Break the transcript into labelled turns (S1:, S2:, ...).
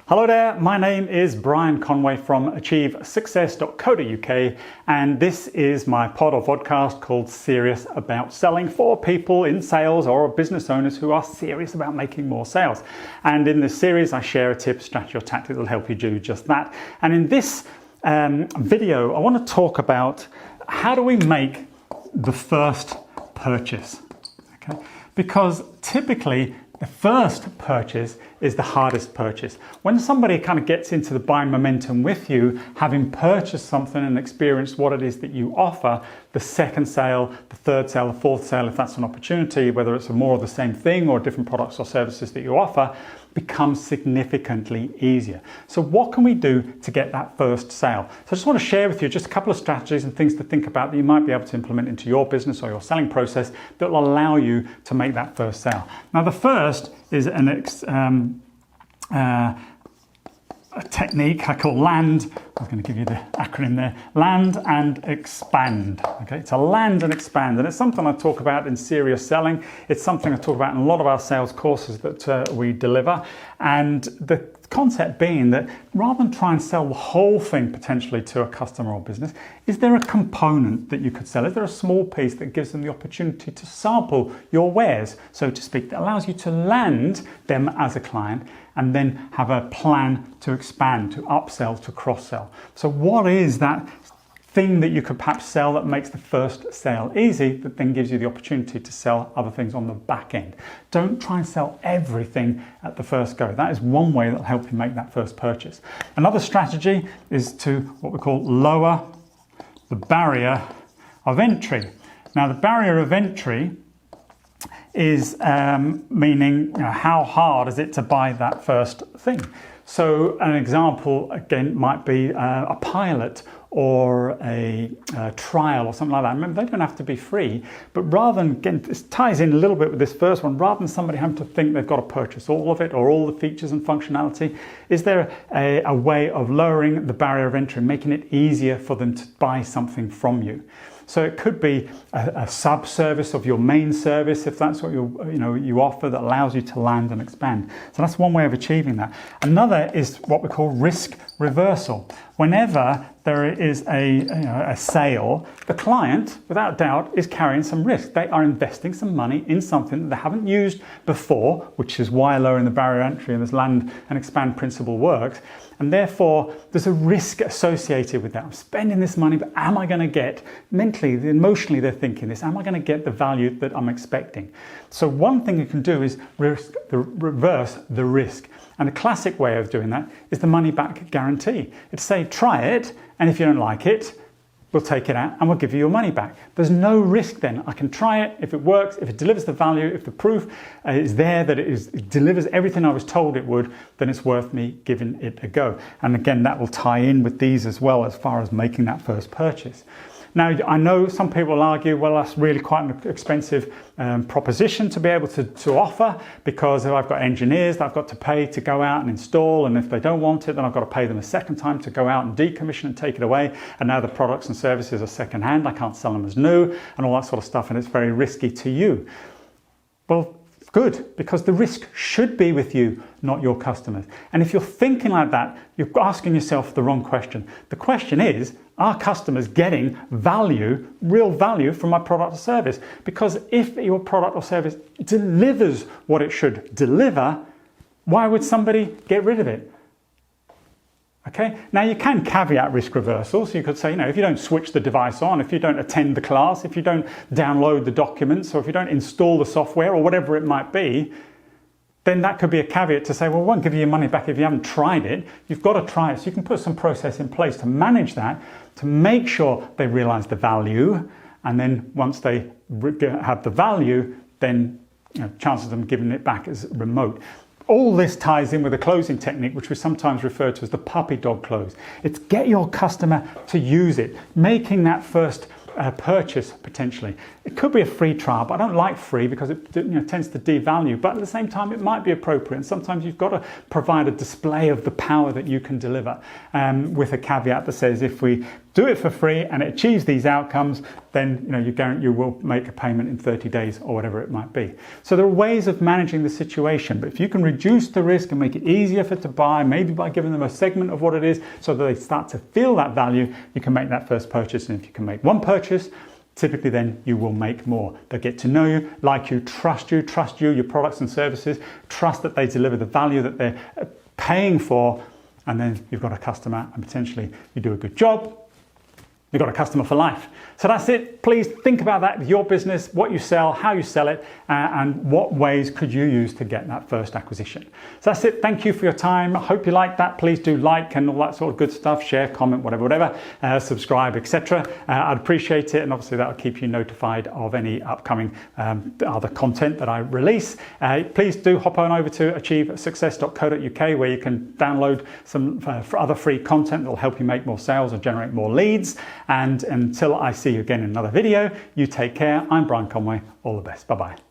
S1: Hello there, my name is Brian Conway from achievesuccess.co.uk, and this is my pod or podcast called Serious About Selling for people in sales or business owners who are serious about making more sales. And in this series I share a tip, strategy or tactic that will help you do just that. And in this video I want to talk about how do we make the first purchase, okay? Because typically the first purchase is the hardest purchase. When somebody kind of gets into the buying momentum with you, having purchased something and experienced what it is that you offer, the second sale, the third sale, the fourth sale, if that's an opportunity, whether it's more of the same thing or different products or services that you offer, becomes significantly easier. So what can we do to get that first sale? So I just want to share with you just a couple of strategies and things to think about that you might be able to implement into your business or your selling process that will allow you to make that first sale. Now the first is a technique I call land. I was going to give you the acronym there. Land and expand. Okay, it's a land and expand, and it's something I talk about in serious selling. It's something I talk about in a lot of our sales courses that we deliver. And the concept being that rather than try and sell the whole thing potentially to a customer or business, is there a component that you could sell? Is there a small piece that gives them the opportunity to sample your wares, so to speak, that allows you to land them as a client and then have a plan to expand, to upsell, to cross-sell? So what is that thing that you could perhaps sell that makes the first sale easy, that then gives you the opportunity to sell other things on the back end? Don't try and sell everything at the first go. That is one way that will help you make that first purchase. Another strategy is to what we call lower the barrier of entry. Now the barrier of entry is meaning, how hard is it to buy that first thing? So an example again might be a pilot or a trial or something like that. Remember, they don't have to be free, but rather than, again, this ties in a little bit with this first one, rather than somebody having to think they've got to purchase all of it or all the features and functionality, is there a way of lowering the barrier of entry, making it easier for them to buy something from you? So it could be a sub-service of your main service, if that's what you offer, that allows you to land and expand. So that's one way of achieving that. Another is what we call risk reversal. Whenever there is a sale, the client, without doubt, is carrying some risk. They are investing some money in something that they haven't used before, which is why lowering the barrier of entry and this land and expand principle works. And therefore, there's a risk associated with that. I'm spending this money, but am I going to get, mentally, emotionally, they're thinking this, am I going to get the value that I'm expecting? So one thing you can do is reverse the risk. And a classic way of doing that is the money back guarantee. It's say, try it, and if you don't like it, we'll take it out and we'll give you your money back. There's no risk then. I can try it. If it works, if it delivers the value, if the proof is there that it delivers everything I was told it would, then it's worth me giving it a go. And again, that will tie in with these as well as far as making that first purchase. Now, I know some people will argue, well, that's really quite an expensive proposition to be able to offer, because if I've got engineers that I've got to pay to go out and install, and if they don't want it, then I've got to pay them a second time to go out and decommission and take it away. And now the products and services are second hand. I can't sell them as new and all that sort of stuff, and it's very risky to you. Well, good, because the risk should be with you, not your customers. And if you're thinking like that, you're asking yourself the wrong question. The question is, are customers getting value, real value from my product or service? Because if your product or service delivers what it should deliver, why would somebody get rid of it? Okay, now you can caveat risk reversal. So you could say, if you don't switch the device on, if you don't attend the class, if you don't download the documents, or if you don't install the software or whatever it might be, then that could be a caveat to say, well, we won't give you your money back if you haven't tried it. You've got to try it. So you can put some process in place to manage that, to make sure they realize the value. And then once they have the value, then chances of them giving it back is remote. All this ties in with a closing technique, which we sometimes refer to as the puppy dog close. It's get your customer to use it, making that first purchase potentially. It could be a free trial, but I don't like free because it tends to devalue, but at the same time it might be appropriate, and sometimes you've got to provide a display of the power that you can deliver, with a caveat that says if we do it for free and it achieves these outcomes, then you will make a payment in 30 days or whatever it might be. So there are ways of managing the situation, but if you can reduce the risk and make it easier for it to buy, maybe by giving them a segment of what it is so that they start to feel that value, you can make that first purchase. And if you can make one purchase, typically then you will make more. They'll get to know you, like you, trust you, your products and services, trust that they deliver the value that they're paying for, and then you've got a customer, and potentially you do a good job, you've got a customer for life. So that's it. Please think about that with your business, what you sell, how you sell it, and what ways could you use to get that first acquisition. So that's it. Thank you for your time. I hope you liked that. Please do like and all that sort of good stuff. Share, comment, whatever, subscribe, etc. I'd appreciate it, and obviously that'll keep you notified of any upcoming other content that I release. Please do hop on over to achievesuccess.co.uk, where you can download some other free content that will help you make more sales or generate more leads. And until I see you again in another video, you take care. I'm Brian Conway. All the best. Bye-bye.